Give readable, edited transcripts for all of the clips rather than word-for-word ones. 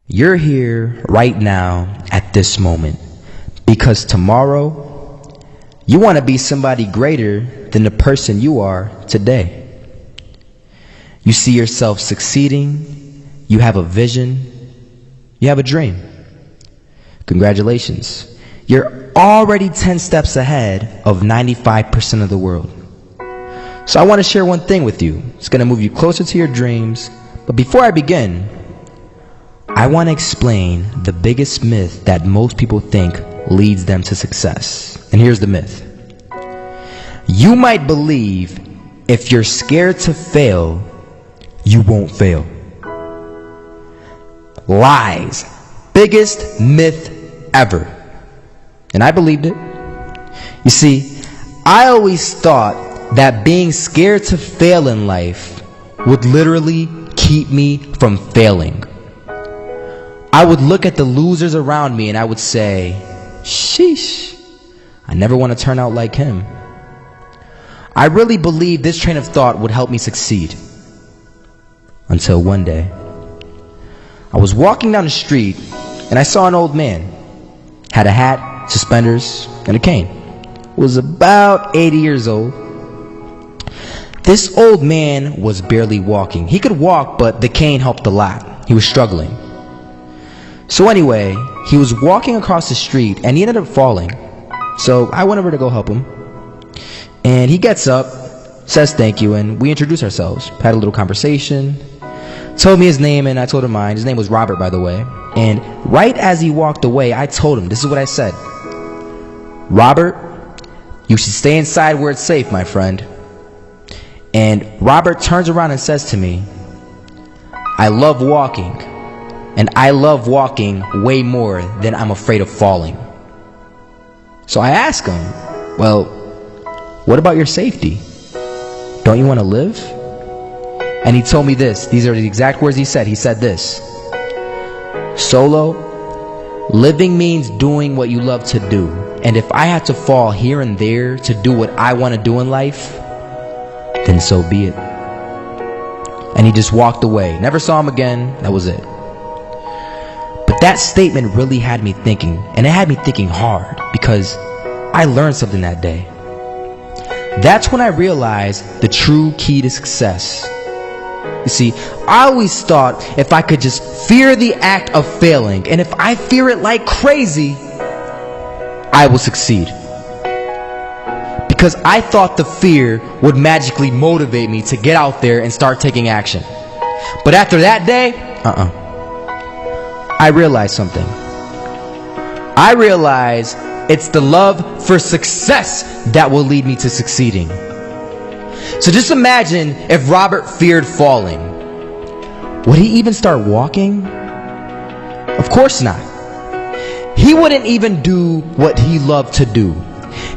You're here right now at this moment because tomorrow you want to be somebody greater than the person you are today. You see yourself succeeding, you have a vision, you have a dream. Congratulations. You're already 10 steps ahead of 95% of the world. So I want to share one thing with you. It's going to move you closer to your dreams. But before I begin, I want to explain the biggest myth that most people think leads them to success. And here's the myth. You might believe if you're scared to fail, you won't fail. Lies. Biggest myth ever. And I believed it. You see, I always thought that being scared to fail in life would literally keep me from failing. I would look at the losers around me and I would say, sheesh, I never want to turn out like him. I really believed this train of thought would help me succeed. Until one day, I was walking down the street and I saw an old man. Had a hat, suspenders, and a cane. Was about 80 years old. This old man was barely walking. He could walk, but the cane helped a lot. He was struggling. So anyway, he was walking across the street and he ended up falling. So I went over to go help him. And he gets up, says thank you, and we introduced ourselves. Had a little conversation. Told me his name and I told him mine. His name was Robert, by the way. And right as he walked away, I told him, this is what I said. Robert, you should stay inside where it's safe, my friend. And Robert turns around and says to me, I love walking. And I love walking way more than I'm afraid of falling. So I ask him, well, what about your safety? Don't you want to live? And he told me this. These are the exact words he said. He said this. Solo, living means doing what you love to do. And if I had to fall here and there to do what I want to do in life, then so be it. And he just walked away. Never saw him again. That was it. But that statement really had me thinking, and it had me thinking hard, because I learned something that day. That's when I realized the true key to success. You see, I always thought if I could just fear the act of failing, and if I fear it like crazy, I will succeed. Because I thought the fear would magically motivate me to get out there and start taking action. But after that day, I realized something. I realized it's the love for success that will lead me to succeeding. So just imagine if Robert feared falling. Would he even start walking? Of course not. He wouldn't even do what he loved to do.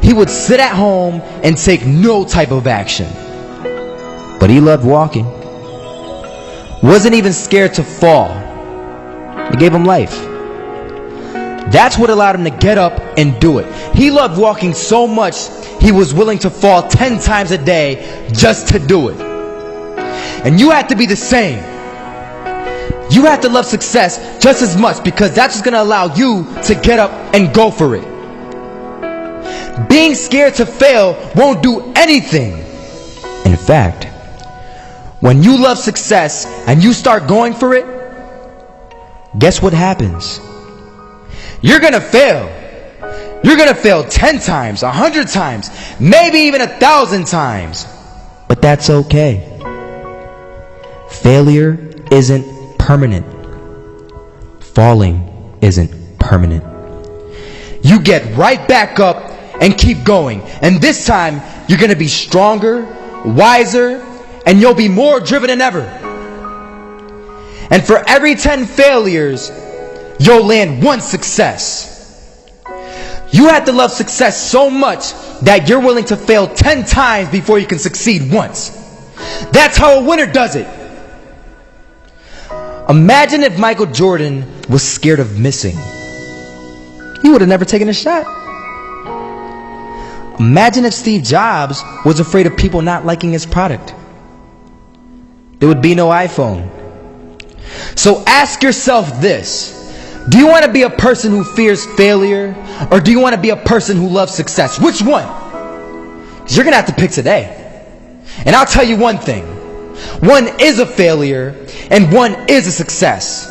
He would sit at home and take no type of action. But he loved walking. Wasn't even scared to fall. It gave him life. That's what allowed him to get up and do it. He loved walking so much, he was willing to fall 10 times a day just to do it. And you have to be the same. You have to love success just as much, because that's what's going to allow you to get up and go for it. Being scared to fail won't do anything. In fact, when you love success and you start going for it, guess what happens? You're going to fail. You're going to fail 10 times, 100 times, maybe even 1,000 times. But that's okay. Failure isn't permanent. Falling isn't permanent. You get right back up and keep going. And this time, you're going to be stronger, wiser, and you'll be more driven than ever. And for every 10 failures, you'll land one success. You have to love success so much that you're willing to fail 10 times before you can succeed once. That's how a winner does it. Imagine if Michael Jordan was scared of missing. He would have never taken a shot. Imagine if Steve Jobs was afraid of people not liking his product. There would be no iPhone. So ask yourself this. Do you want to be a person who fears failure, or do you want to be a person who loves success? Which one? 'Cause you're going to have to pick today. And I'll tell you one thing. One is a failure, and one is a success.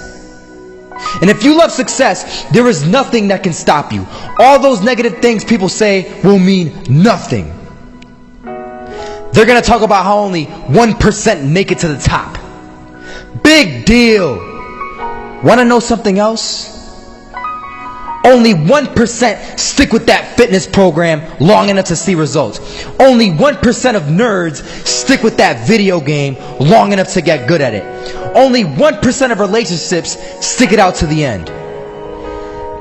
And if you love success, there is nothing that can stop you. All those negative things people say will mean nothing. They're going to talk about how only 1% make it to the top. Big deal. Want to know something else? Only 1% stick with that fitness program long enough to see results. Only 1% of nerds stick with that video game long enough to get good at it. Only 1% of relationships stick it out to the end.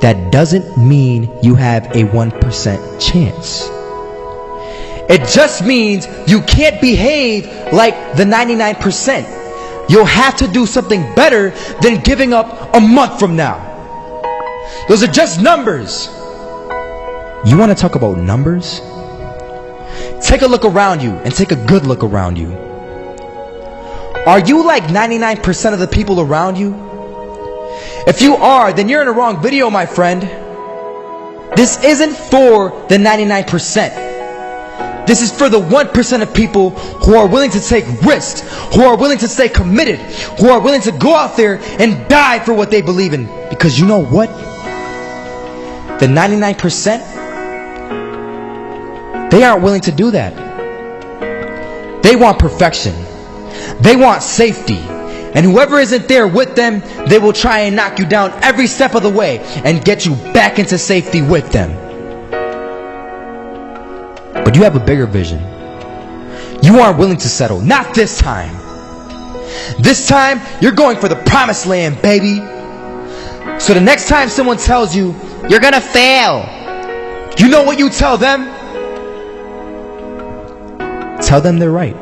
That doesn't mean you have a 1% chance. It just means you can't behave like the 99%. You'll have to do something better than giving up a month from now. Those are just numbers. You want to talk about numbers? Take a look around you, and take a good look around you. Are you like 99% of the people around you? If you are, then you're in the wrong video, my friend. This isn't for the 99%. This is for the 1% of people who are willing to take risks, who are willing to stay committed, who are willing to go out there and die for what they believe in. Because you know what? The 99%, they aren't willing to do that. They want perfection. They want safety. And whoever isn't there with them, they will try and knock you down every step of the way and get you back into safety with them. But you have a bigger vision. You aren't willing to settle. Not this time. This time, you're going for the promised land, baby. So the next time someone tells you, you're gonna fail, you know what you tell them? Tell them they're right.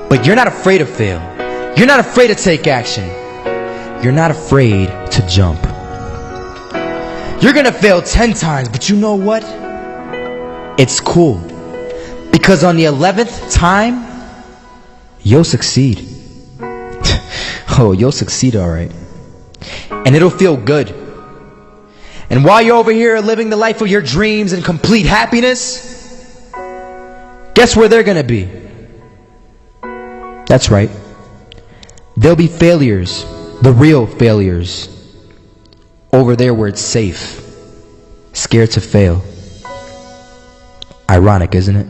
But you're not afraid to fail. You're not afraid to take action. You're not afraid to jump. You're gonna fail 10 times, but you know what? It's cool. Because on the 11th time, you'll succeed. Oh, you'll succeed, alright. And it'll feel good. And while you're over here living the life of your dreams and complete happiness, guess where they're gonna be? That's right. They'll be failures, the real failures, over there where it's safe, scared to fail. Ironic, isn't it?